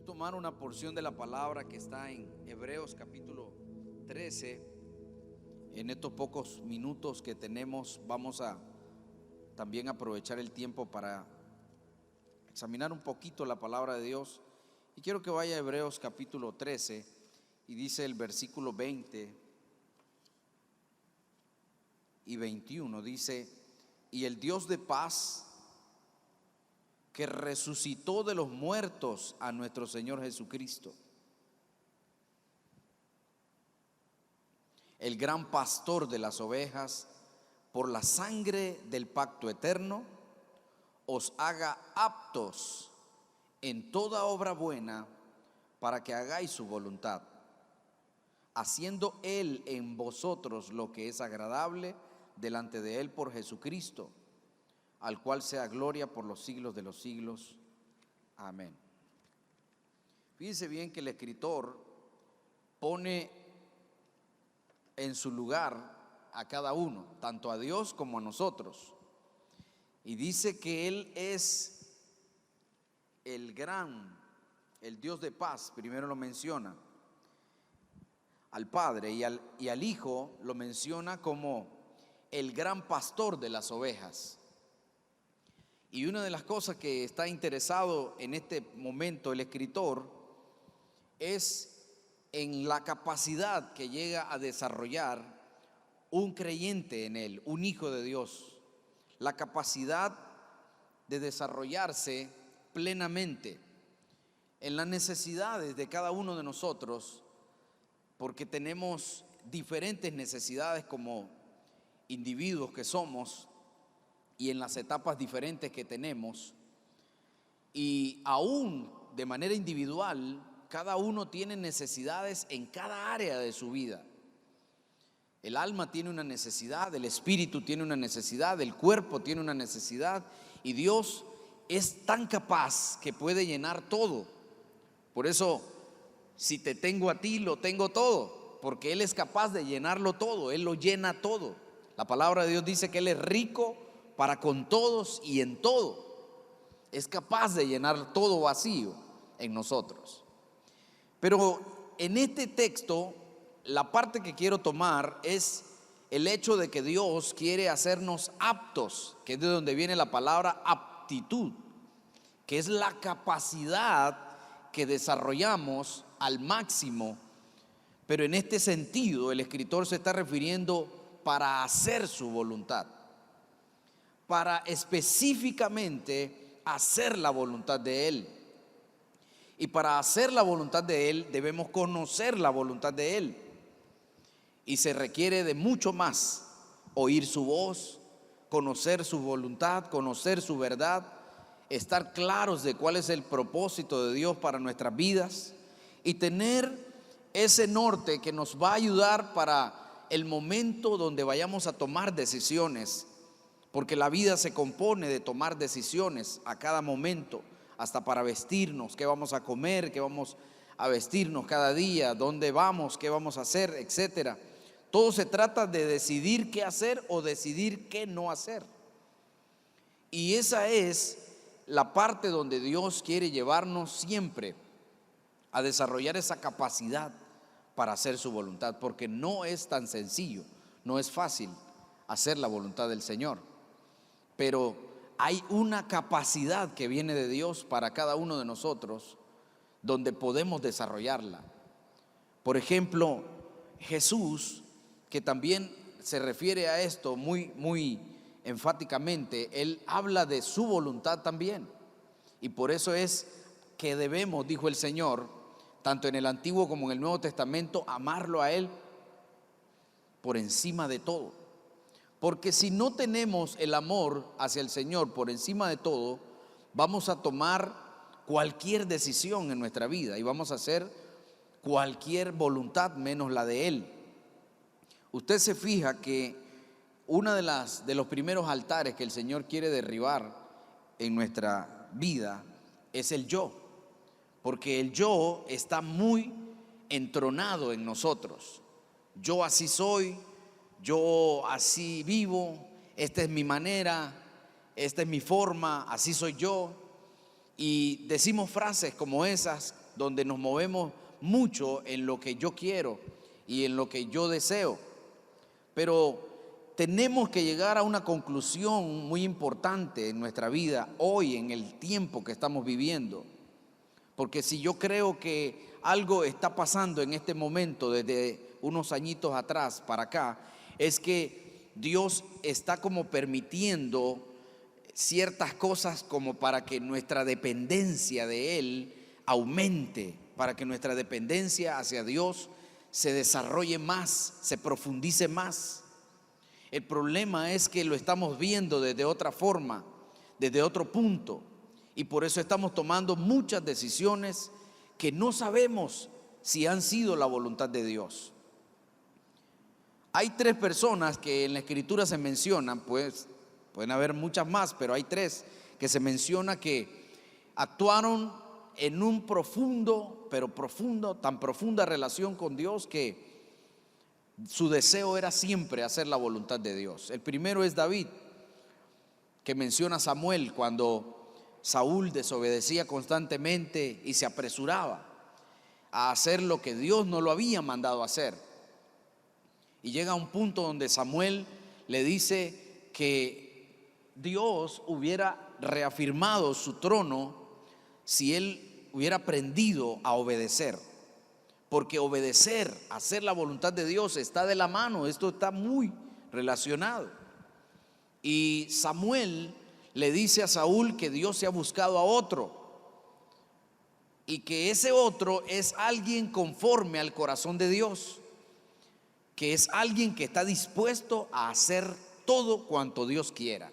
Quiero tomar una porción de la palabra que está en Hebreos capítulo 13. En estos pocos minutos que tenemos vamos a también aprovechar el tiempo para examinar un poquito la palabra de Dios. Y quiero que vaya a Hebreos capítulo 13 y dice el versículo 20 y 21, dice: y el Dios de paz, que resucitó de los muertos a nuestro Señor Jesucristo, el gran pastor de las ovejas, por la sangre del pacto eterno, os haga aptos en toda obra buena, para que hagáis su voluntad, haciendo Él en vosotros lo que es agradable delante de Él por Jesucristo, al cual sea gloria por los siglos de los siglos. Amén. Fíjense bien que el escritor pone en su lugar a cada uno, tanto a Dios como a nosotros, y dice que Él es el Dios de paz. Primero lo menciona al Padre, y al Hijo lo menciona como el gran pastor de las ovejas. Y una de las cosas que está interesado en este momento el escritor es en la capacidad que llega a desarrollar un creyente en él, un hijo de Dios, la capacidad de desarrollarse plenamente en las necesidades de cada uno de nosotros, porque tenemos diferentes necesidades como individuos que somos, y en las etapas diferentes que tenemos, y aún de manera individual, cada uno tiene necesidades en cada área de su vida. El alma tiene una necesidad, el espíritu tiene una necesidad, el cuerpo tiene una necesidad, y Dios es tan capaz que puede llenar todo. Por eso, si te tengo a ti, lo tengo todo, porque Él es capaz de llenarlo todo, Él lo llena todo. La palabra de Dios dice que Él es rico para con todos y en todo. Es capaz de llenar todo vacío en nosotros. Pero en este texto, la parte que quiero tomar es el hecho de que Dios quiere hacernos aptos, que es de donde viene la palabra aptitud, que es la capacidad que desarrollamos al máximo. Pero en este sentido, el escritor se está refiriendo para hacer su voluntad, para específicamente hacer la voluntad de Él. Y para hacer la voluntad de Él debemos conocer la voluntad de Él. Y se requiere de mucho más: oír su voz, conocer su voluntad, conocer su verdad, estar claros de cuál es el propósito de Dios para nuestras vidas, y tener ese norte que nos va a ayudar para el momento donde vayamos a tomar decisiones. Porque la vida se compone de tomar decisiones a cada momento, hasta para vestirnos, qué vamos a comer, qué vamos a vestirnos cada día, dónde vamos, qué vamos a hacer, etcétera. Todo se trata de decidir qué hacer o decidir qué no hacer. Y esa es la parte donde Dios quiere llevarnos siempre, a desarrollar esa capacidad para hacer su voluntad, porque no es tan sencillo, no es fácil hacer la voluntad del Señor. Pero hay una capacidad que viene de Dios para cada uno de nosotros, donde podemos desarrollarla. Por ejemplo, Jesús, que también se refiere a esto muy enfáticamente, Él habla de su voluntad también. Y por eso es que debemos, dijo el Señor, tanto en el Antiguo como en el Nuevo Testamento, amarlo a Él por encima de todo. Porque si no tenemos el amor hacia el Señor por encima de todo, vamos a tomar cualquier decisión en nuestra vida y vamos a hacer cualquier voluntad menos la de Él. Usted se fija que uno de los primeros altares que el Señor quiere derribar en nuestra vida es el yo, porque el yo está muy entronado en nosotros. Yo así soy, yo así vivo, esta es mi manera, esta es mi forma, así soy yo. Y decimos frases como esas donde nos movemos mucho en lo que yo quiero y en lo que yo deseo. Pero tenemos que llegar a una conclusión muy importante en nuestra vida hoy, en el tiempo que estamos viviendo. Porque si yo creo que algo está pasando en este momento, desde unos añitos atrás para acá, es que Dios está como permitiendo ciertas cosas como para que nuestra dependencia de Él aumente, para que nuestra dependencia hacia Dios se desarrolle más, se profundice más. El problema es que lo estamos viendo desde otra forma, desde otro punto, y por eso estamos tomando muchas decisiones que no sabemos si han sido la voluntad de Dios. Hay 3 personas que en la Escritura se mencionan, pues pueden haber muchas más, pero hay 3 que se menciona que actuaron en un tan profunda relación con Dios que su deseo era siempre hacer la voluntad de Dios. El primero es David, que menciona a Samuel cuando Saúl desobedecía constantemente y se apresuraba a hacer lo que Dios no lo había mandado hacer. Y llega a un punto donde Samuel le dice que Dios hubiera reafirmado su trono si él hubiera aprendido a obedecer. Porque obedecer, hacer la voluntad de Dios está de la mano, esto está muy relacionado. Y Samuel le dice a Saúl que Dios se ha buscado a otro y que ese otro es alguien conforme al corazón de Dios, que es alguien que está dispuesto a hacer todo cuanto Dios quiera.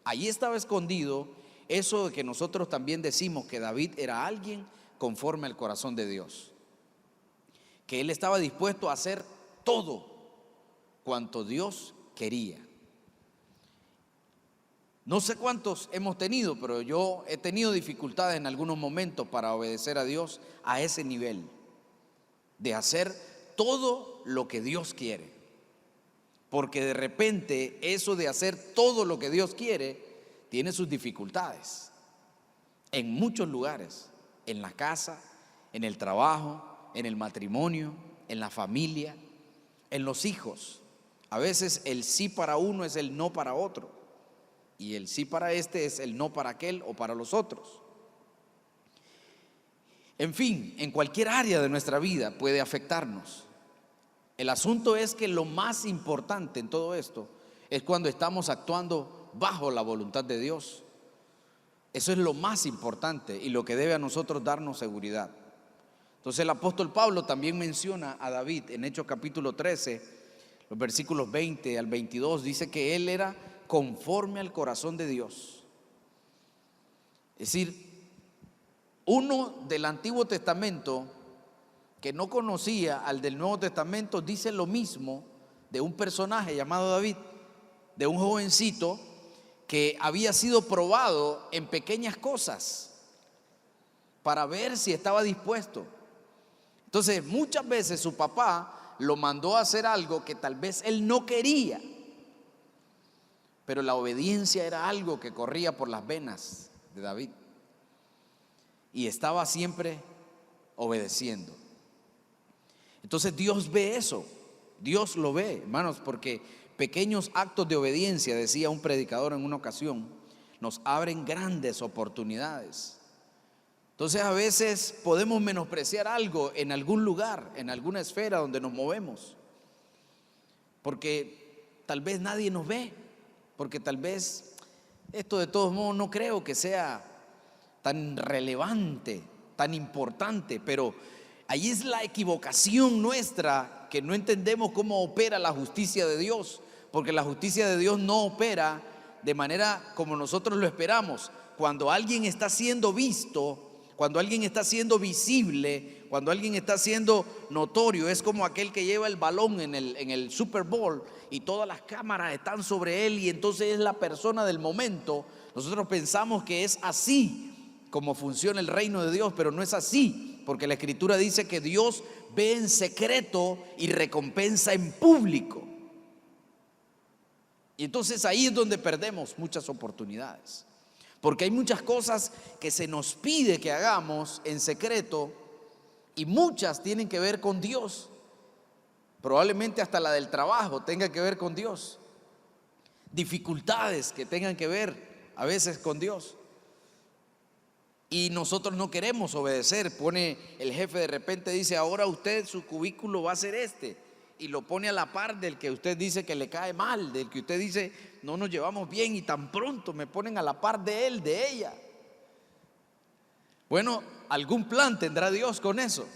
Ahí estaba escondido eso de que nosotros también decimos que David era alguien conforme al corazón de Dios, que él estaba dispuesto a hacer todo cuanto Dios quería. No sé cuántos hemos tenido, pero yo he tenido dificultades en algunos momentos para obedecer a Dios a ese nivel, de hacer todo lo que Dios quiere. Porque de repente eso de hacer todo lo que Dios quiere tiene sus dificultades en muchos lugares, en la casa, en el trabajo, en el matrimonio, en la familia, en los hijos. A veces el sí para uno es el no para otro, y el sí para este es el no para aquel o para los otros. En fin, en cualquier área de nuestra vida puede afectarnos. El asunto es que lo más importante en todo esto es cuando estamos actuando bajo la voluntad de Dios. Eso es lo más importante y lo que debe a nosotros darnos seguridad. Entonces el apóstol Pablo también menciona a David en Hechos capítulo 13, los versículos 20 al 22, dice que él era conforme al corazón de Dios. Es decir, uno del Antiguo Testamento que no conocía al del Nuevo Testamento dice lo mismo de un personaje llamado David, de un jovencito que había sido probado en pequeñas cosas para ver si estaba dispuesto. Entonces muchas veces su papá lo mandó a hacer algo que tal vez él no quería, pero la obediencia era algo que corría por las venas de David y estaba siempre obedeciendo. Entonces Dios ve eso, Dios lo ve, hermanos, porque pequeños actos de obediencia, decía un predicador en una ocasión, nos abren grandes oportunidades. Entonces a veces podemos menospreciar algo en algún lugar, en alguna esfera donde nos movemos, porque tal vez nadie nos ve, porque tal vez esto de todos modos no creo que sea tan relevante, tan importante, pero ahí es la equivocación nuestra, que no entendemos cómo opera la justicia de Dios, porque la justicia de Dios no opera de manera como nosotros lo esperamos. Cuando alguien está siendo visto, cuando alguien está siendo visible, cuando alguien está siendo notorio, es como aquel que lleva el balón en el Super Bowl y todas las cámaras están sobre él y entonces es la persona del momento. Nosotros pensamos que es así como funciona el reino de Dios, pero no es así, porque la Escritura dice que Dios ve en secreto y recompensa en público. Y entonces ahí es donde perdemos muchas oportunidades, porque hay muchas cosas que se nos pide que hagamos en secreto Y muchas tienen que ver con Dios. Probablemente hasta la del trabajo tenga que ver con Dios. Dificultades que tengan que ver a veces con Dios. Y nosotros no queremos obedecer. Pone el jefe, de repente dice: ahora usted, su cubículo va a ser este. Y lo pone a la par del que usted dice que le cae mal, del que usted dice no nos llevamos bien, y tan pronto me ponen a la par de él, de ella. Bueno, algún plan tendrá Dios con eso.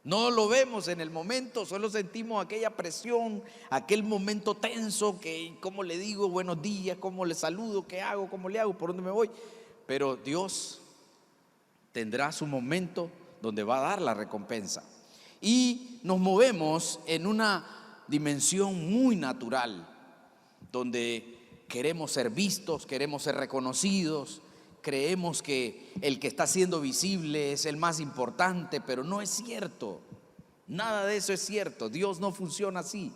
No lo vemos en el momento, solo sentimos aquella presión, aquel momento tenso que, ¿cómo le digo buenos días? ¿Cómo le saludo? ¿Qué hago? ¿Cómo le hago? ¿Por dónde me voy? Pero Dios tendrá su momento donde va a dar la recompensa. Y nos movemos en una dimensión muy natural, donde queremos ser vistos, queremos ser reconocidos, creemos que el que está siendo visible es el más importante, pero no es cierto. Nada de eso es cierto. Dios no funciona así.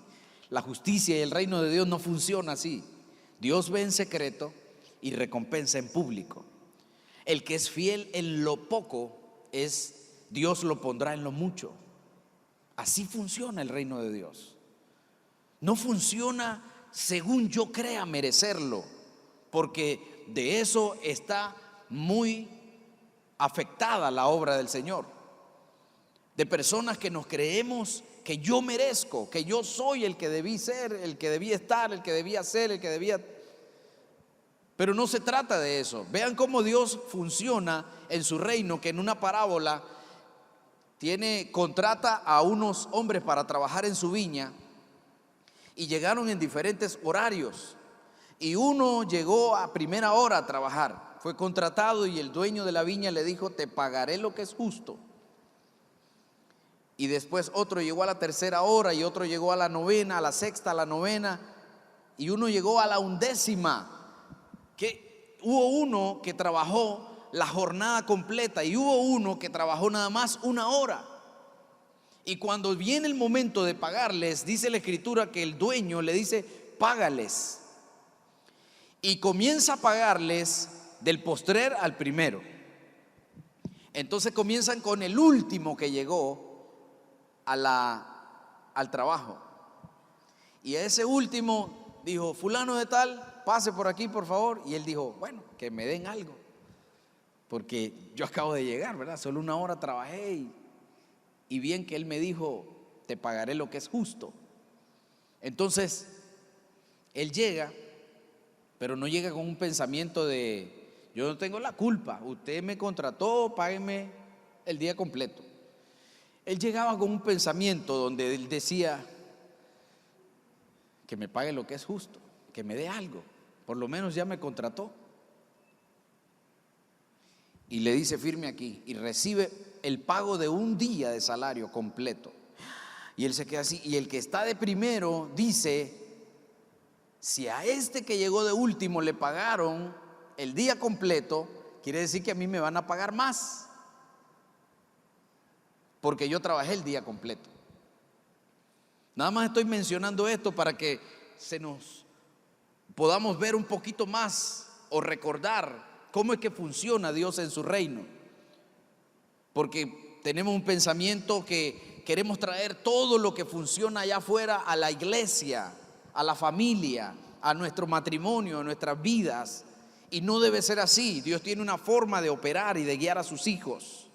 La justicia y el reino de Dios no funciona así. Dios ve en secreto y recompensa en público. El que es fiel en lo poco, Dios lo pondrá en lo mucho. Así funciona el reino de Dios. No funciona según yo crea merecerlo, porque de eso está muy afectada la obra del Señor. De personas que nos creemos que yo merezco, que yo soy el que debí ser, el que debía estar, el que debía ser, el que debía... Pero no se trata de eso. Vean cómo Dios funciona en su reino, que en una parábola contrata a unos hombres para trabajar en su viña, y llegaron en diferentes horarios. Y uno llegó a primera hora a trabajar, fue contratado, y el dueño de la viña le dijo: te pagaré lo que es justo. Y después otro llegó a la tercera hora, y otro llegó a la novena, a la sexta, a la novena, y uno llegó a la 11ª. Que hubo uno que trabajó la jornada completa y hubo uno que trabajó nada más 1 hora. Y cuando viene el momento de pagarles, dice la escritura que el dueño le dice: págales. Y comienza a pagarles del postrer al primero. Entonces comienzan con el último que llegó al trabajo. Y a ese último dijo: fulano de tal, pase por aquí por favor. Y él dijo: bueno, que me den algo, porque yo acabo de llegar, ¿verdad? Solo 1 hora trabajé, y bien que él me dijo: te pagaré lo que es justo. Entonces él llega, pero no llega con un pensamiento de: yo no tengo la culpa, usted me contrató, págueme el día completo. Él llegaba con un pensamiento donde él decía: que me pague lo que es justo, que me dé algo, por lo menos ya me contrató. Y le dice: firme aquí, y recibe el pago de 1 día de salario completo. Y él se queda así, y el que está de primero dice: si a este que llegó de último le pagaron el día completo, quiere decir que a mí me van a pagar más, porque yo trabajé el día completo. Nada más estoy mencionando esto para que podamos ver un poquito más, o recordar cómo es que funciona Dios en su reino. Porque tenemos un pensamiento que queremos traer todo lo que funciona allá afuera a la iglesia, a la familia, a nuestro matrimonio, a nuestras vidas. Y no debe ser así. Dios tiene una forma de operar y de guiar a sus hijos.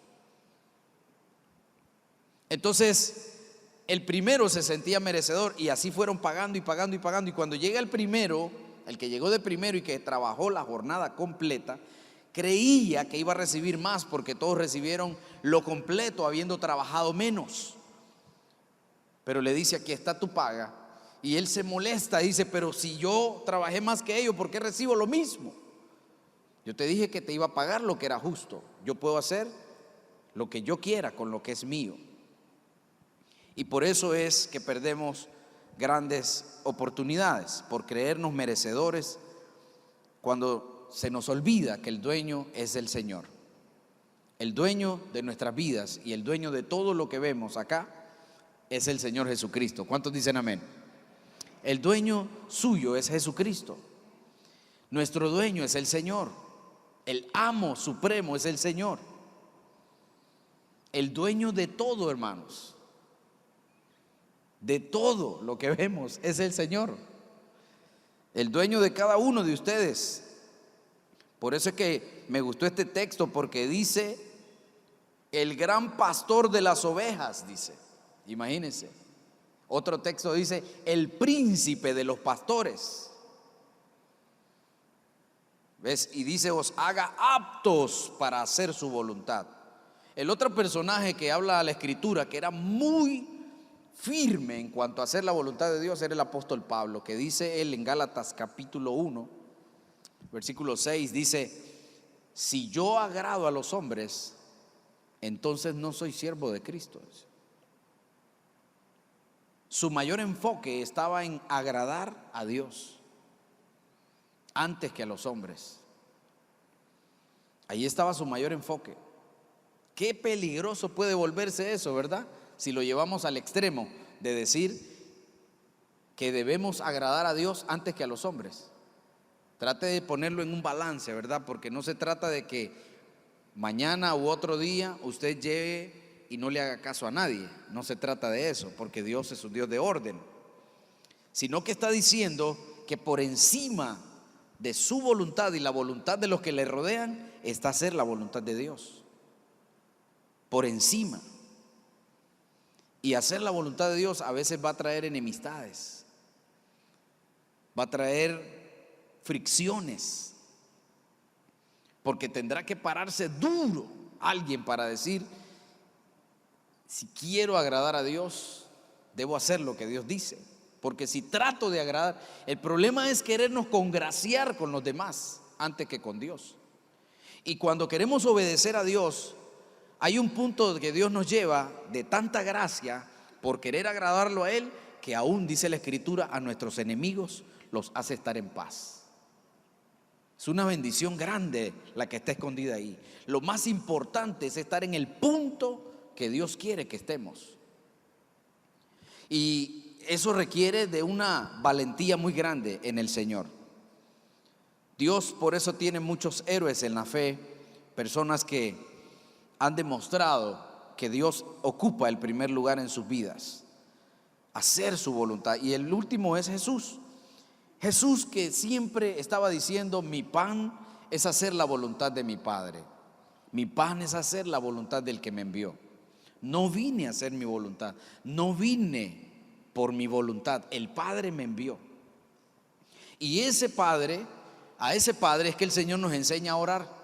Entonces, el primero se sentía merecedor, y así fueron pagando y pagando y pagando. Y cuando llega el primero, el que llegó de primero y que trabajó la jornada completa, creía que iba a recibir más, porque todos recibieron lo completo habiendo trabajado menos. Pero le dice: aquí está tu paga. Y él se molesta, dice: pero si yo trabajé más que ellos, ¿por qué recibo lo mismo? Yo te dije que te iba a pagar lo que era justo. Yo puedo hacer lo que yo quiera con lo que es mío. Y por eso es que perdemos grandes oportunidades, por creernos merecedores, cuando se nos olvida que el dueño es el Señor. El dueño de nuestras vidas y el dueño de todo lo que vemos acá es el Señor Jesucristo. ¿Cuántos dicen amén? El dueño suyo es Jesucristo. Nuestro dueño es el Señor. El amo supremo es el Señor. El dueño de todo, hermanos, de todo lo que vemos es el Señor, el dueño de cada uno de ustedes. Por eso es que me gustó este texto, porque dice el gran pastor de las ovejas, dice, imagínense. Otro texto dice el príncipe de los pastores. ¿Ves? Y dice os haga aptos para hacer su voluntad. El otro personaje que habla a la escritura, que era muy firme en cuanto a hacer la voluntad de Dios, era el apóstol Pablo, que dice él en Gálatas capítulo 1, versículo 6, dice: si yo agrado a los hombres, entonces no soy siervo de Cristo. Su mayor enfoque estaba en agradar a Dios antes que a los hombres. Ahí estaba su mayor enfoque. Qué peligroso puede volverse eso, ¿verdad? Si lo llevamos al extremo de decir que debemos agradar a Dios antes que a los hombres. Trate de ponerlo en un balance, ¿verdad? Porque no se trata de que mañana u otro día usted llegue y no le haga caso a nadie. No se trata de eso, porque Dios es un Dios de orden. Sino que está diciendo que por encima de su voluntad y la voluntad de los que le rodean está hacer la voluntad de Dios. Por encima. Y hacer la voluntad de Dios a veces va a traer enemistades, va a traer fricciones, porque tendrá que pararse duro alguien para decir: si quiero agradar a Dios, debo hacer lo que Dios dice. Porque si trato de agradar, el problema es querernos congraciar con los demás antes que con Dios. Y cuando queremos obedecer a Dios, hay un punto que Dios nos lleva de tanta gracia por querer agradarlo a Él, que aún dice la Escritura, a nuestros enemigos los hace estar en paz. Es una bendición grande la que está escondida ahí. Lo más importante es estar en el punto que Dios quiere que estemos. Y eso requiere de una valentía muy grande en el Señor. Dios por eso tiene muchos héroes en la fe, personas que han demostrado que Dios ocupa el primer lugar en sus vidas, hacer su voluntad. Y el último es Jesús. Jesús, que siempre estaba diciendo: mi pan es hacer la voluntad de mi Padre, mi pan es hacer la voluntad del que me envió. No vine a hacer mi voluntad, no vine por mi voluntad, el Padre me envió. Y ese Padre, a ese Padre es que el Señor nos enseña a orar.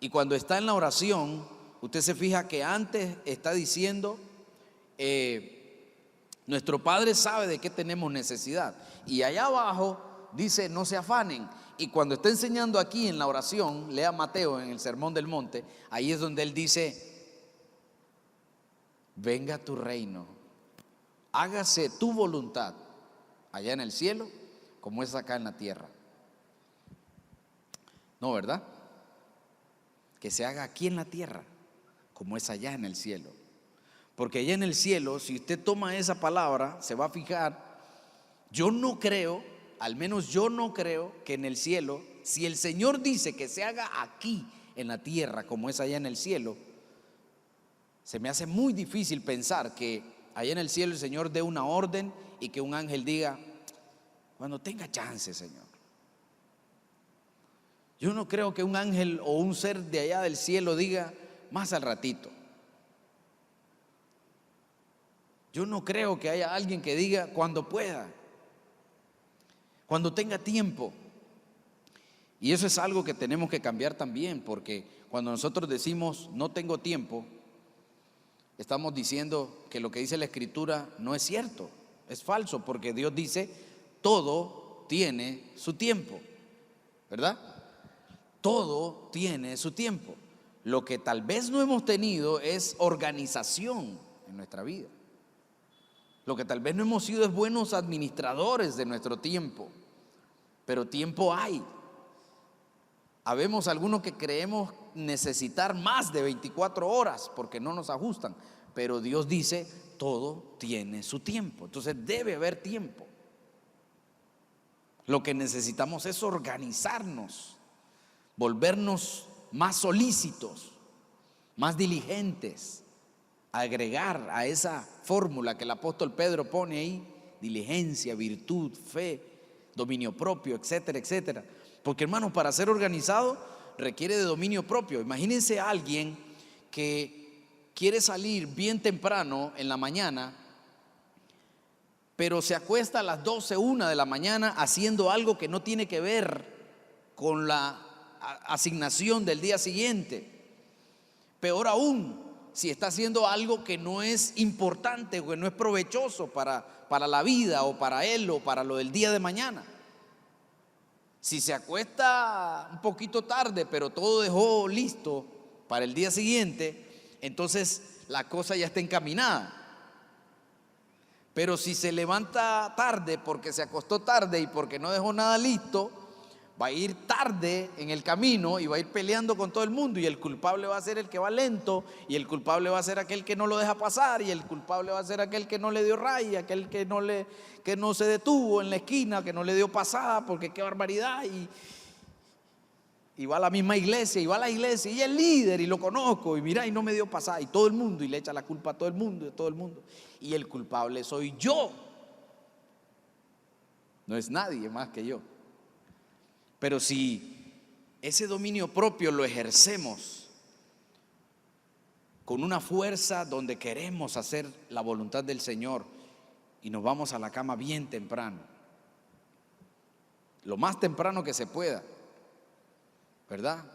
Y cuando está en la oración, usted se fija que antes está diciendo: nuestro Padre sabe de qué tenemos necesidad. Y allá abajo dice: no se afanen. Y cuando está enseñando aquí en la oración, lea Mateo en el Sermón del Monte, ahí es donde él dice: venga tu reino, hágase tu voluntad allá en el cielo como es acá en la tierra. No, ¿verdad? Que se haga aquí en la tierra como es allá en el cielo. Porque allá en el cielo, si usted toma esa palabra, se va a fijar, yo no creo, al menos yo no creo que en el cielo, si el Señor dice que se haga aquí en la tierra como es allá en el cielo, se me hace muy difícil pensar que allá en el cielo el Señor dé una orden y que un ángel diga: cuando tenga chance, Señor. Yo no creo que un ángel o un ser de allá del cielo diga: más al ratito. Yo no creo que haya alguien que diga: cuando pueda, cuando tenga tiempo. Y eso es algo que tenemos que cambiar también, porque cuando nosotros decimos no tengo tiempo, estamos diciendo que lo que dice la Escritura no es cierto, es falso, porque Dios dice: todo tiene su tiempo, ¿verdad? Todo tiene su tiempo. Lo que tal vez no hemos tenido es organización en nuestra vida. Lo que tal vez no hemos sido es buenos administradores de nuestro tiempo, pero tiempo hay. Habemos algunos que creemos necesitar más de 24 horas porque no nos ajustan, pero Dios dice: todo tiene su tiempo. Entonces debe haber tiempo. Lo que necesitamos es organizarnos, volvernos más solícitos, más diligentes, agregar a esa fórmula que el apóstol Pedro pone ahí, diligencia, virtud, fe, dominio propio, etcétera, etcétera. Porque, hermanos, para ser organizado requiere de dominio propio. Imagínense a alguien que quiere salir bien temprano en la mañana, pero se acuesta a las 12, 1 de la mañana haciendo algo que no tiene que ver con la asignación del día siguiente. Peor aún, si está haciendo algo que no es importante o que no es provechoso para la vida o para él o para lo del día de mañana. Si se acuesta un poquito tarde, pero todo dejó listo para el día siguiente, entonces la cosa ya está encaminada. Pero si se levanta tarde porque se acostó tarde y porque no dejó nada listo, va a ir tarde en el camino y va a ir peleando con todo el mundo, y el culpable va a ser el que va lento, y el culpable va a ser aquel que no lo deja pasar, y el culpable va a ser aquel que no le dio raya, aquel que no se detuvo en la esquina, que no le dio pasada, porque qué barbaridad, y va a la misma iglesia, y va a la iglesia, y es líder, y lo conozco, y mira, y no me dio pasada, y todo el mundo, y le echa la culpa a todo el mundo, de todo el mundo, y el culpable soy yo, no es nadie más que yo. Pero si ese dominio propio lo ejercemos con una fuerza donde queremos hacer la voluntad del Señor y nos vamos a la cama bien temprano, lo más temprano que se pueda, ¿verdad?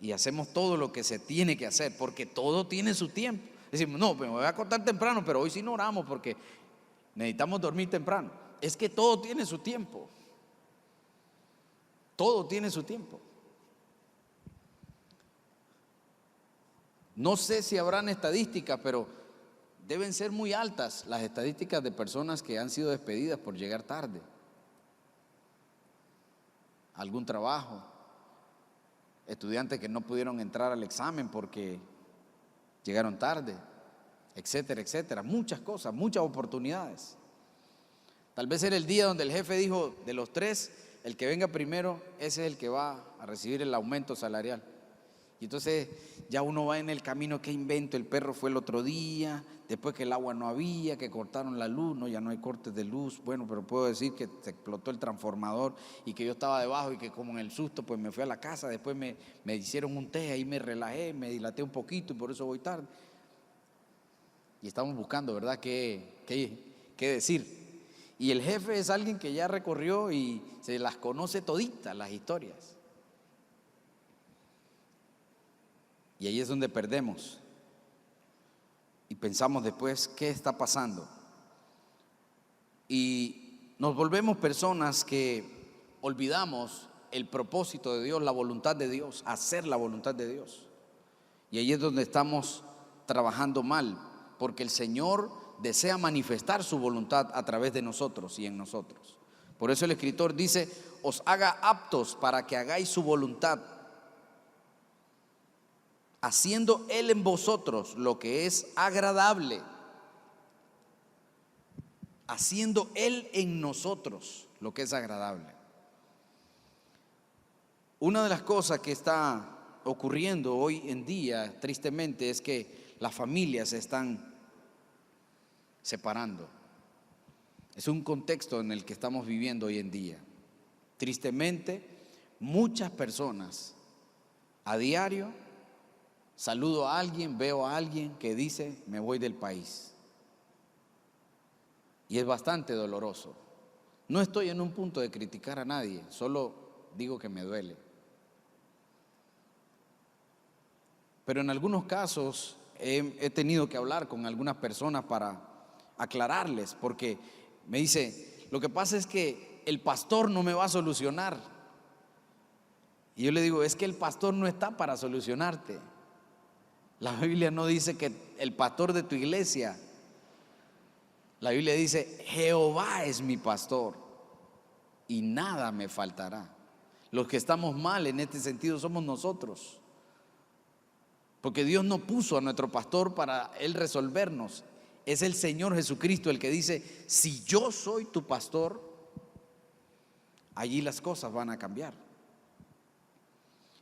Y hacemos todo lo que se tiene que hacer, porque todo tiene su tiempo. Decimos, no, me voy a acostar temprano, pero hoy sí no oramos porque necesitamos dormir temprano. Es que todo tiene su tiempo. Todo tiene su tiempo. No sé si habrán estadísticas, pero deben ser muy altas las estadísticas de personas que han sido despedidas por llegar tarde a algún trabajo, estudiantes que no pudieron entrar al examen porque llegaron tarde, etcétera, etcétera. Muchas cosas, muchas oportunidades. Tal vez era el día donde el jefe dijo, de los 3, el que venga primero, ese es el que va a recibir el aumento salarial. Y entonces ya uno va en el camino, qué invento, el perro fue el otro día, después que el agua no había, que cortaron la luz, no, ya no hay cortes de luz, bueno, pero puedo decir que se explotó el transformador y que yo estaba debajo y que como en el susto pues me fui a la casa, después me hicieron un té, ahí me relajé, me dilaté un poquito y por eso voy tarde. Y estamos buscando, ¿verdad?, qué decir. Y el jefe es alguien que ya recorrió y se las conoce toditas las historias. Y ahí es donde perdemos. Y pensamos después, ¿qué está pasando? Y nos volvemos personas que olvidamos el propósito de Dios, la voluntad de Dios, hacer la voluntad de Dios. Y ahí es donde estamos trabajando mal, porque el Señor desea manifestar su voluntad a través de nosotros y en nosotros. Por eso el escritor dice, os haga aptos para que hagáis su voluntad, haciendo Él en vosotros lo que es agradable, haciendo Él en nosotros lo que es agradable. Una de las cosas que está ocurriendo hoy en día, tristemente, es que las familias se están separando. Es un contexto en el que estamos viviendo hoy en día. Tristemente, muchas personas a diario saludo a alguien, veo a alguien que dice, me voy del país. Y es bastante doloroso. No estoy en un punto de criticar a nadie, solo digo que me duele. Pero en algunos casos he tenido que hablar con algunas personas para aclararles, porque me dice, lo que pasa es que el pastor no me va a solucionar. Y yo le digo, es que el pastor no está para solucionarte. La Biblia no dice que el pastor de tu iglesia, la Biblia dice, Jehová es mi pastor y nada me faltará. Los que estamos mal en este sentido somos nosotros, porque Dios no puso a nuestro pastor para Él resolvernos. Es el Señor Jesucristo el que dice, si yo soy tu pastor, allí las cosas van a cambiar.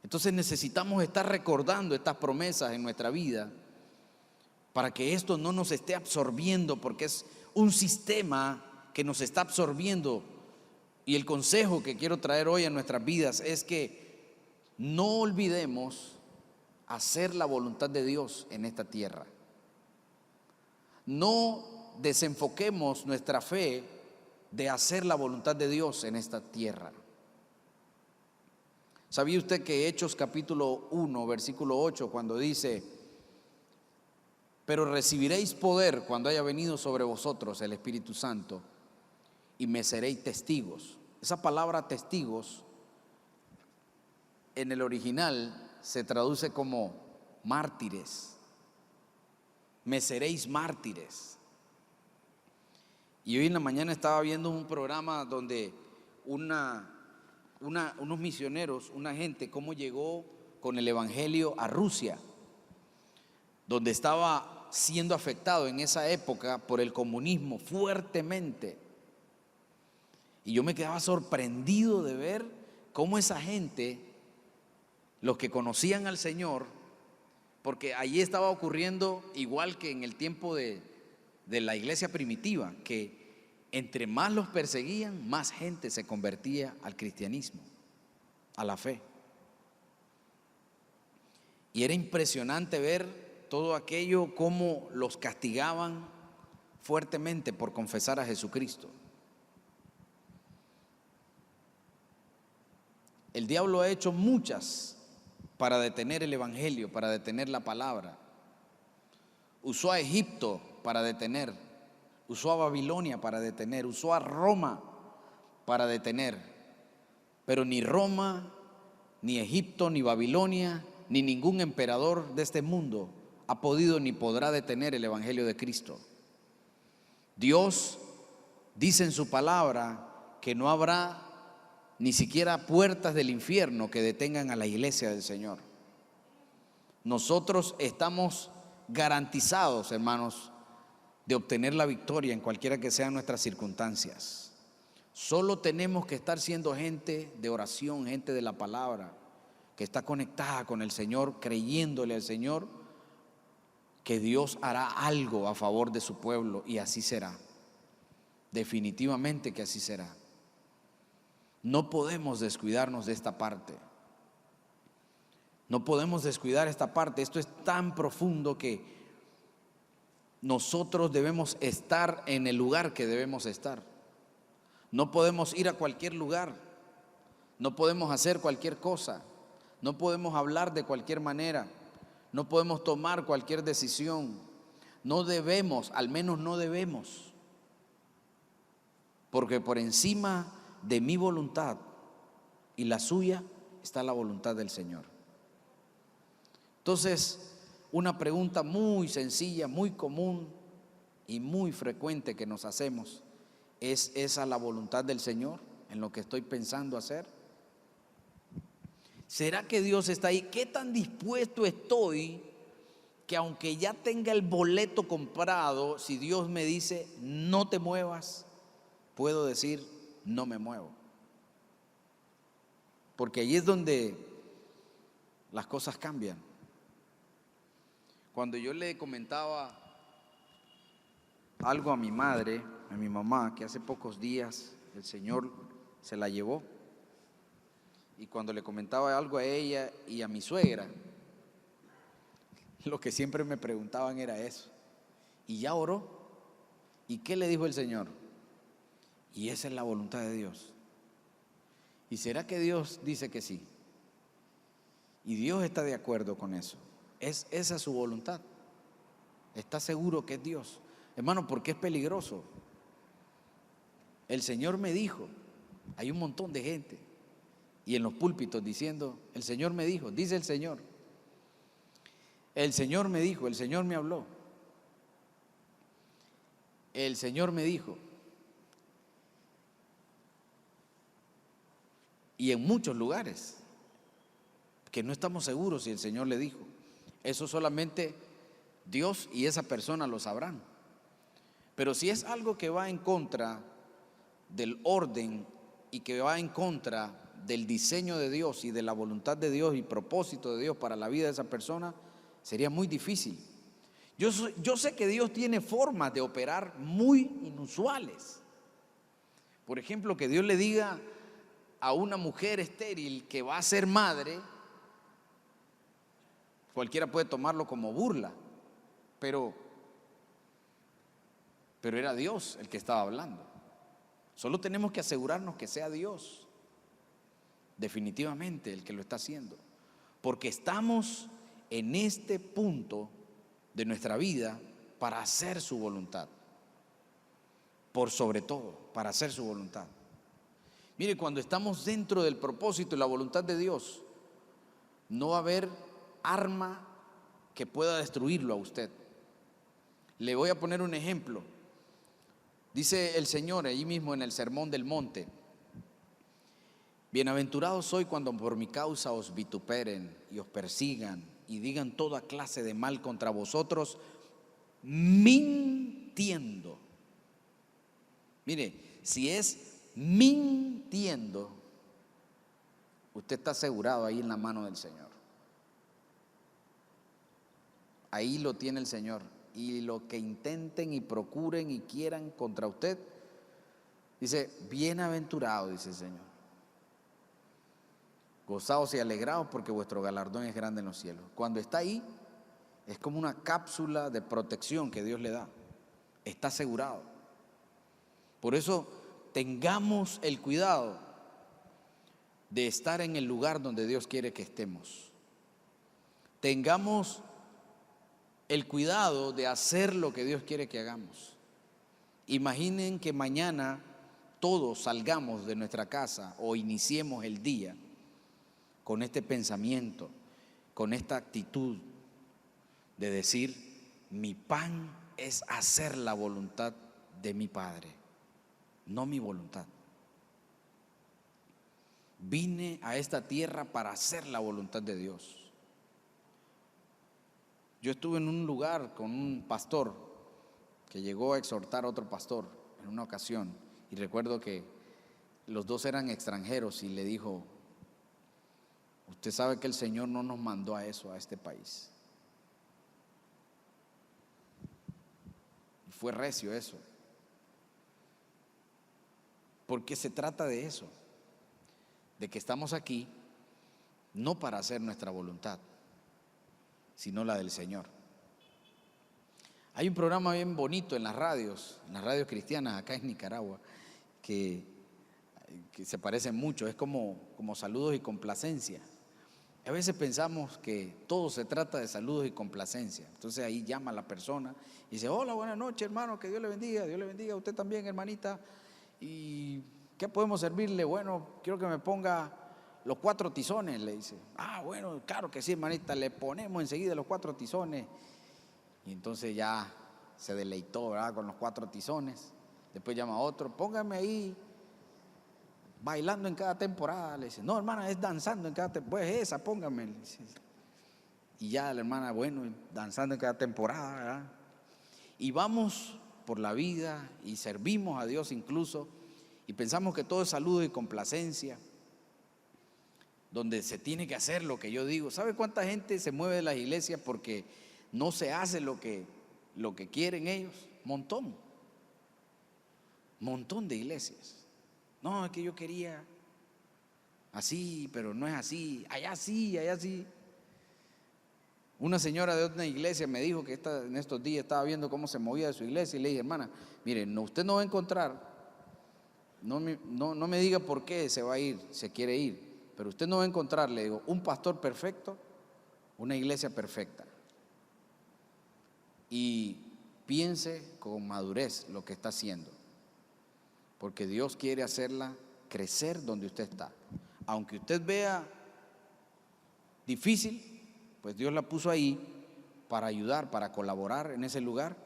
Entonces necesitamos estar recordando estas promesas en nuestra vida para que esto no nos esté absorbiendo, porque es un sistema que nos está absorbiendo. Y el consejo que quiero traer hoy a nuestras vidas es que no olvidemos hacer la voluntad de Dios en esta tierra. No desenfoquemos nuestra fe de hacer la voluntad de Dios en esta tierra. ¿Sabía usted que Hechos capítulo 1, versículo 8, cuando dice: pero recibiréis poder cuando haya venido sobre vosotros el Espíritu Santo, y me seréis testigos? Esa palabra testigos en el original se traduce como mártires. Me seréis mártires. Y hoy en la mañana estaba viendo un programa donde unos misioneros, una gente, cómo llegó con el evangelio a Rusia, donde estaba siendo afectado en esa época por el comunismo fuertemente. Y yo me quedaba sorprendido de ver cómo esa gente, los que conocían al Señor, porque allí estaba ocurriendo igual que en el tiempo de la iglesia primitiva, que entre más los perseguían, más gente se convertía al cristianismo, a la fe. Y era impresionante ver todo aquello, cómo los castigaban fuertemente por confesar a Jesucristo. El diablo ha hecho muchas para detener el evangelio, para detener la palabra. Usó a Egipto para detener, usó a Babilonia para detener, usó a Roma para detener. Pero ni Roma, ni Egipto, ni Babilonia, ni ningún emperador de este mundo ha podido ni podrá detener el evangelio de Cristo. Dios dice en su palabra que no habrá ni siquiera puertas del infierno que detengan a la iglesia del Señor. Nosotros estamos garantizados, hermanos, de obtener la victoria en cualquiera que sean nuestras circunstancias. Solo tenemos que estar siendo gente de oración, gente de la palabra, que está conectada con el Señor, creyéndole al Señor, que Dios hará algo a favor de su pueblo, y así será. Definitivamente que así será. No podemos descuidarnos de esta parte. No podemos descuidar esta parte. Esto es tan profundo que nosotros debemos estar en el lugar que debemos estar. No podemos ir a cualquier lugar. No podemos hacer cualquier cosa. No podemos hablar de cualquier manera. No podemos tomar cualquier decisión. No debemos, al menos no debemos. Porque por encima de mi voluntad y la suya está la voluntad del Señor. Entonces, una pregunta muy sencilla, muy común y muy frecuente que nos hacemos: ¿es esa la voluntad del Señor en lo que estoy pensando hacer? ¿Será que Dios está ahí? ¿Qué tan dispuesto estoy que aunque ya tenga el boleto comprado, si Dios me dice no te muevas, puedo decir no me muevo? Porque ahí es donde las cosas cambian. Cuando yo le comentaba algo a mi madre, a mi mamá, que hace pocos días el Señor se la llevó, y cuando le comentaba algo a ella y a mi suegra, lo que siempre me preguntaban era eso: ¿y ya oró? ¿Y qué le dijo el Señor? Y esa es la voluntad de Dios. ¿Y será que Dios dice que sí? Y Dios está de acuerdo con eso. ¿Es esa su voluntad? ¿Está seguro que es Dios? Hermano, porque es peligroso. El Señor me dijo. Hay un montón de gente y en los púlpitos diciendo: el Señor me dijo, dice el Señor. El Señor me dijo, el Señor me habló. El Señor me dijo. Y en muchos lugares que no estamos seguros si el Señor le dijo. Eso solamente Dios y esa persona lo sabrán. Pero si es algo que va en contra del orden y que va en contra del diseño de Dios y de la voluntad de Dios y propósito de Dios para la vida de esa persona, sería muy difícil. Yo sé que Dios tiene formas de operar muy inusuales. Por ejemplo, que Dios le diga a una mujer estéril que va a ser madre, cualquiera puede tomarlo como burla, pero era Dios el que estaba hablando. Solo tenemos que asegurarnos que sea Dios, definitivamente, el que lo está haciendo, porque estamos en este punto de nuestra vida para hacer su voluntad, por sobre todo, para hacer su voluntad. Mire, cuando estamos dentro del propósito y la voluntad de Dios, no va a haber arma que pueda destruirlo a usted. Le voy a poner un ejemplo. Dice el Señor ahí mismo en el Sermón del Monte: bienaventurados sois cuando por mi causa os vituperen y os persigan y digan toda clase de mal contra vosotros, mintiendo. Mire, si es mintiendo, usted está asegurado ahí en la mano del Señor. Ahí lo tiene el Señor. Y lo que intenten y procuren y quieran contra usted, dice, bienaventurado, dice el Señor. Gozaos y alegraos porque vuestro galardón es grande en los cielos. Cuando está ahí, es como una cápsula de protección que Dios le da. Está asegurado. Por eso, tengamos el cuidado de estar en el lugar donde Dios quiere que estemos. Tengamos el cuidado de hacer lo que Dios quiere que hagamos. Imaginen que mañana todos salgamos de nuestra casa o iniciemos el día con este pensamiento, con esta actitud de decir, mi pan es hacer la voluntad de mi Padre, no mi voluntad. Vine a esta tierra para hacer la voluntad de Dios. Yo estuve en un lugar con un pastor que llegó a exhortar a otro pastor en una ocasión, y recuerdo que los dos eran extranjeros y le dijo, usted sabe que el Señor no nos mandó a eso, a este país. Y fue recio eso, porque se trata de eso, de que estamos aquí no para hacer nuestra voluntad, sino la del Señor. Hay un programa bien bonito en las radios cristianas acá en Nicaragua, que se parecen mucho, es como saludos y complacencia. A veces pensamos que todo se trata de saludos y complacencia. Entonces ahí llama a la persona y dice, hola, buenas noches, hermano, que Dios le bendiga a usted también, hermanita. ¿Y qué podemos servirle? Bueno, quiero que me ponga los 4 tizones, le dice. Ah, bueno, claro que sí, hermanita, le ponemos enseguida los 4 tizones. Y entonces ya se deleitó, ¿verdad?, con los 4 tizones. Después llama a otro, póngame ahí bailando en cada temporada. Le dice, no, hermana, es danzando en cada temporada. Pues esa, póngame. Y ya la hermana, bueno, danzando en cada temporada, ¿verdad? Y vamos por la vida y servimos a Dios incluso, y pensamos que todo es saludo y complacencia, donde se tiene que hacer lo que yo digo. ¿Sabe cuánta gente se mueve de las iglesias porque no se hace lo que quieren ellos? Montón de iglesias. No, es que yo quería así, pero no es así. Allá sí, allá sí. Una señora de otra iglesia me dijo que en estos días estaba viendo cómo se movía de su iglesia, y le dije, hermana, mire, usted no va a encontrar, no me diga por qué se va a ir, se quiere ir, pero usted no va a encontrar, le digo, un pastor perfecto, una iglesia perfecta. Y piense con madurez lo que está haciendo, porque Dios quiere hacerla crecer donde usted está. Aunque usted vea difícil, pues Dios la puso ahí para ayudar, para colaborar en ese lugar,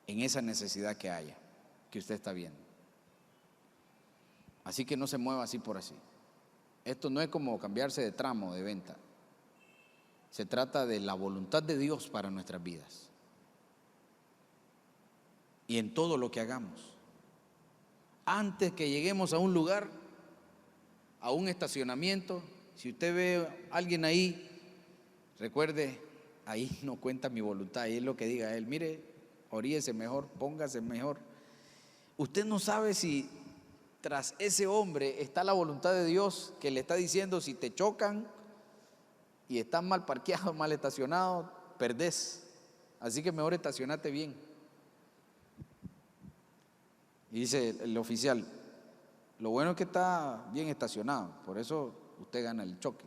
en esa necesidad que haya, que usted está viendo. Así que no se mueva así por así. Esto no es como cambiarse de tramo de venta. Se trata de la voluntad de Dios para nuestras vidas. Y en todo lo que hagamos. Antes que lleguemos a un lugar, a un estacionamiento, si usted ve a alguien ahí, recuerde, ahí no cuenta mi voluntad, ahí es lo que diga él. Mire, oríese mejor, póngase mejor. Usted no sabe si tras ese hombre está la voluntad de Dios, que le está diciendo: si te chocan y estás mal parqueado, mal estacionado, perdés. Así que mejor estacionate bien. Y dice el oficial: lo bueno es que está bien estacionado, por eso usted gana el choque.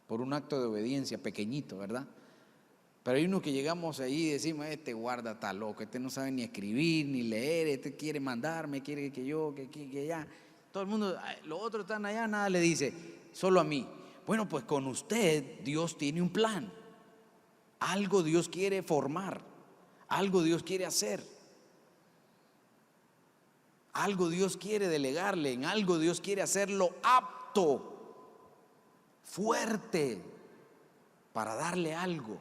Por un acto de obediencia pequeñito, ¿verdad? Pero hay uno que llegamos ahí y decimos: este guarda está loco, este no sabe ni escribir ni leer, este quiere mandarme, quiere que yo, que ya. Todo el mundo, los otros están allá, nada le dice, solo a mí. Bueno, pues con usted Dios tiene un plan. Algo Dios quiere formar, algo Dios quiere hacer, algo Dios quiere delegarle, en algo Dios quiere hacerlo apto, fuerte, para darle algo.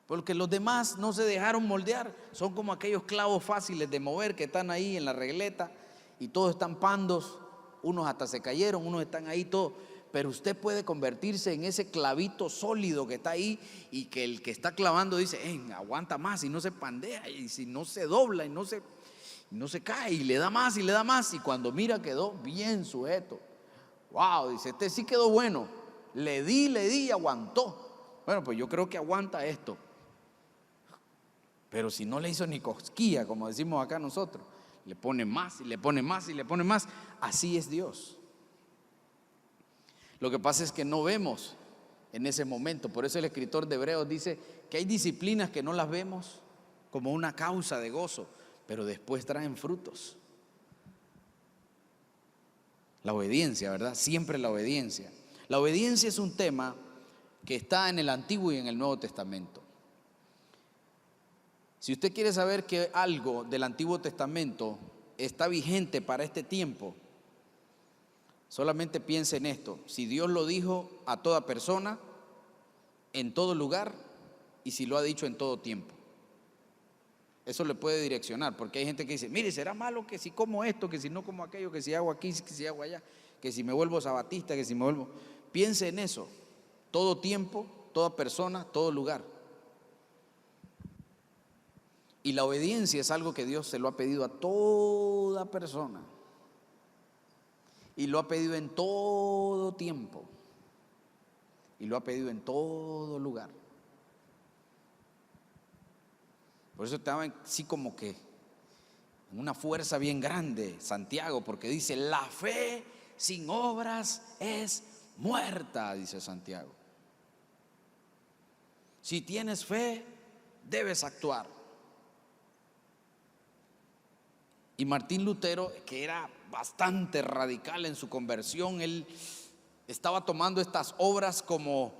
Porque los demás no se dejaron moldear, son como aquellos clavos fáciles de mover que están ahí en la regleta y todos están pandos, unos hasta se cayeron, unos están ahí todos. Pero usted puede convertirse en ese clavito sólido que está ahí, y que el que está clavando dice: aguanta más, y no se pandea, y si no se dobla y no se cae, y le da más y le da más, y cuando mira quedó bien sujeto. Wow, dice: este sí quedó bueno, le di y aguantó. Bueno, pues yo creo que aguanta esto. Pero si no le hizo ni cosquilla, como decimos acá nosotros, le pone más y le pone más y le pone más. Así es Dios. Lo que pasa es que no vemos en ese momento. Por eso el escritor de Hebreos dice que hay disciplinas que no las vemos como una causa de gozo, pero después traen frutos. La obediencia, ¿verdad? Siempre la obediencia. La obediencia es un tema que está en el Antiguo y en el Nuevo Testamento. Si usted quiere saber que algo del Antiguo Testamento está vigente para este tiempo, solamente piense en esto: si Dios lo dijo a toda persona, en todo lugar, y si lo ha dicho en todo tiempo. Eso le puede direccionar, porque hay gente que dice: mire, será malo que si como esto, que si no como aquello, que si hago aquí, que si hago allá, que si me vuelvo sabatista, que si me vuelvo... Piense en eso: todo tiempo, toda persona, todo lugar. Y la obediencia es algo que Dios se lo ha pedido a toda persona, y lo ha pedido en todo tiempo, y lo ha pedido en todo lugar. Por eso estaba así como que en una fuerza bien grande Santiago, porque dice: la fe sin obras es muerta, dice Santiago. Si tienes fe, debes actuar. Y Martín Lutero, que era bastante radical en su conversión, él estaba tomando estas obras como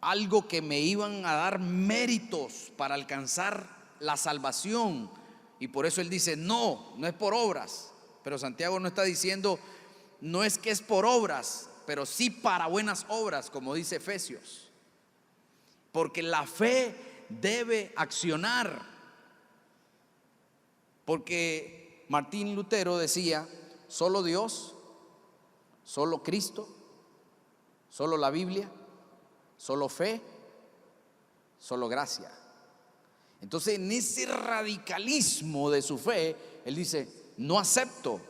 algo que me iban a dar méritos para alcanzar la salvación, y por eso él dice: no es por obras. Pero Santiago no está diciendo: no es que es por obras, pero sí para buenas obras, como dice Efesios, porque la fe debe accionar. Porque Martín Lutero decía: solo Dios, solo Cristo, solo la Biblia, solo fe, solo gracia. Entonces, en ese radicalismo de su fe, él dice: no acepto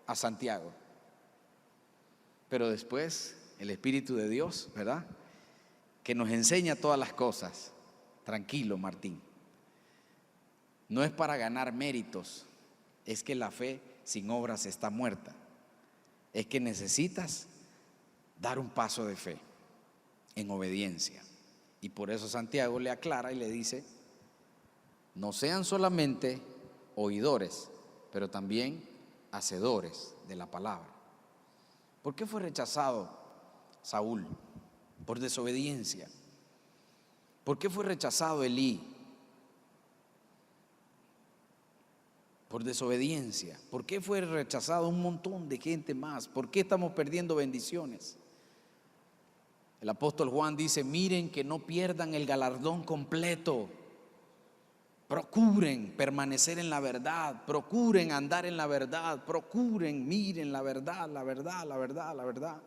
a Santiago. Pero después el Espíritu de Dios, ¿verdad?, que nos enseña todas las cosas. Tranquilo, Martín, no es para ganar méritos, es que la fe sin obras está muerta. Es que necesitas dar un paso de fe en obediencia. Y por eso Santiago le aclara y le dice: no sean solamente oidores, pero también hacedores de la palabra. ¿Por qué fue rechazado Saúl? Por desobediencia. ¿Por qué fue rechazado Elí? Por desobediencia. ¿Por qué fue rechazado un montón de gente más? ¿Por qué estamos perdiendo bendiciones? El apóstol Juan dice: miren que no pierdan el galardón completo. Procuren permanecer en la verdad, procuren andar en la verdad, procuren, miren la verdad, la verdad, la verdad, la verdad.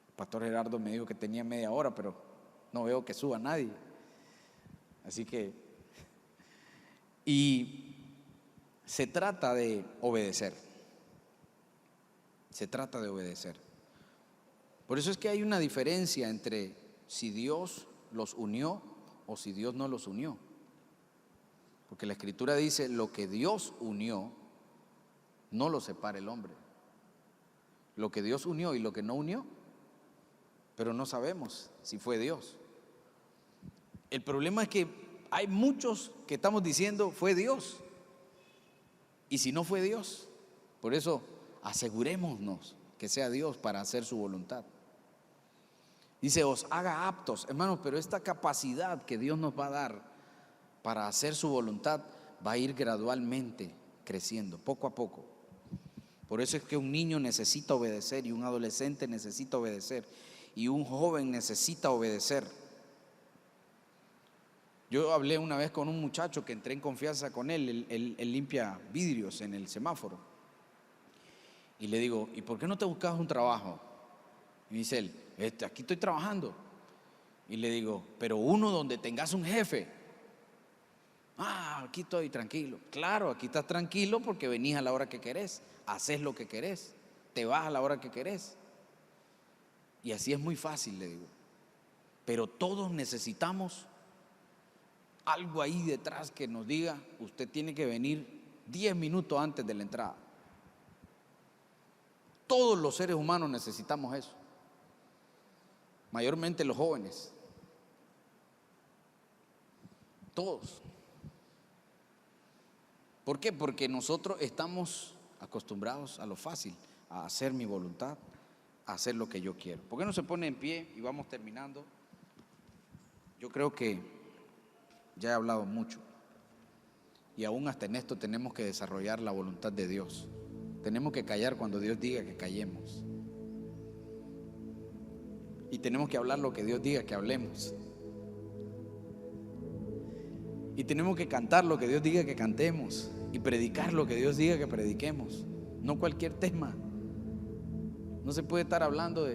El pastor Gerardo me dijo que tenía media hora, pero no veo que suba nadie. Así que, y se trata de obedecer. Se trata de obedecer. Por eso es que hay una diferencia entre si Dios los unió o si Dios no los unió. Porque la Escritura dice: lo que Dios unió, no lo separa el hombre. Lo que Dios unió y lo que no unió, pero no sabemos si fue Dios. El problema es que hay muchos que estamos diciendo fue Dios. Y si no fue Dios, por eso asegurémonos que sea Dios para hacer su voluntad. Dice: os haga aptos, hermanos, pero esta capacidad que Dios nos va a dar para hacer su voluntad va a ir gradualmente creciendo, poco a poco. Por eso es que un niño necesita obedecer, y un adolescente necesita obedecer, y un joven necesita obedecer. Yo hablé una vez con un muchacho que entré en confianza con él, él limpia vidrios en el semáforo. Y le digo: ¿y por qué no te buscas un trabajo? Y me dice él: aquí estoy trabajando. Y le digo: pero uno donde tengas un jefe. Aquí estoy tranquilo. Claro, aquí estás tranquilo porque venís a la hora que querés, haces lo que querés, te vas a la hora que querés. Y así es muy fácil, le digo. Pero todos necesitamos algo ahí detrás que nos diga: usted tiene que venir 10 minutos antes de la entrada. Todos los seres humanos necesitamos eso, mayormente los jóvenes, todos. ¿Por qué? Porque nosotros estamos acostumbrados a lo fácil, a hacer mi voluntad, a hacer lo que yo quiero. ¿Por qué no se pone en pie y vamos terminando? Yo creo que ya he hablado mucho, y aún hasta en esto tenemos que desarrollar la voluntad de Dios. Tenemos que callar cuando Dios diga que callemos, y tenemos que hablar lo que Dios diga que hablemos, y tenemos que cantar lo que Dios diga que cantemos, y predicar lo que Dios diga que prediquemos. No cualquier tema. No se puede estar hablando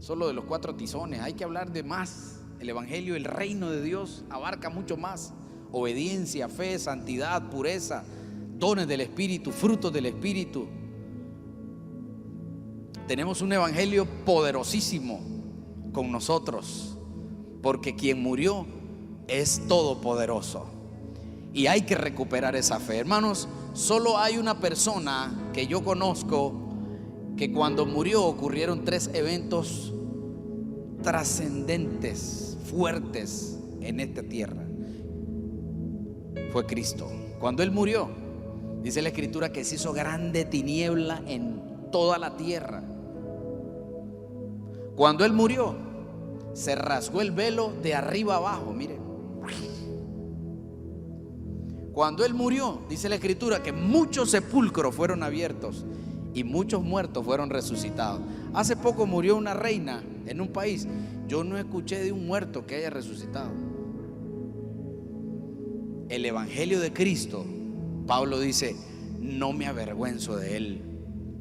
solo de los 4 tizones. Hay que hablar de más. El evangelio, el reino de Dios abarca mucho más: obediencia, fe, santidad, pureza, dones del Espíritu, frutos del Espíritu. Tenemos un evangelio poderosísimo con nosotros, porque quien murió es todopoderoso, y hay que recuperar esa fe. Hermanos, solo hay una persona que yo conozco que cuando murió ocurrieron 3 eventos trascendentes, fuertes en esta tierra. Fue Cristo. Cuando Él murió, dice la Escritura que se hizo grande tiniebla en toda la tierra. Cuando Él murió, se rasgó el velo de arriba abajo, miren. Cuando Él murió, dice la Escritura que muchos sepulcros fueron abiertos y muchos muertos fueron resucitados. Hace poco murió una reina en un país. Yo no escuché de un muerto que haya resucitado. El evangelio de Cristo, Pablo dice: no me avergüenzo de él,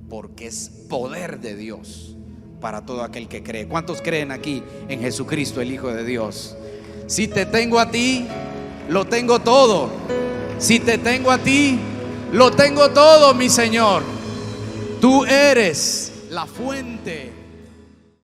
porque es poder de Dios para todo aquel que cree. ¿Cuántos creen aquí en Jesucristo, el Hijo de Dios? Si te tengo a ti, lo tengo todo. Si te tengo a ti, lo tengo todo, mi Señor. Tú eres la fuente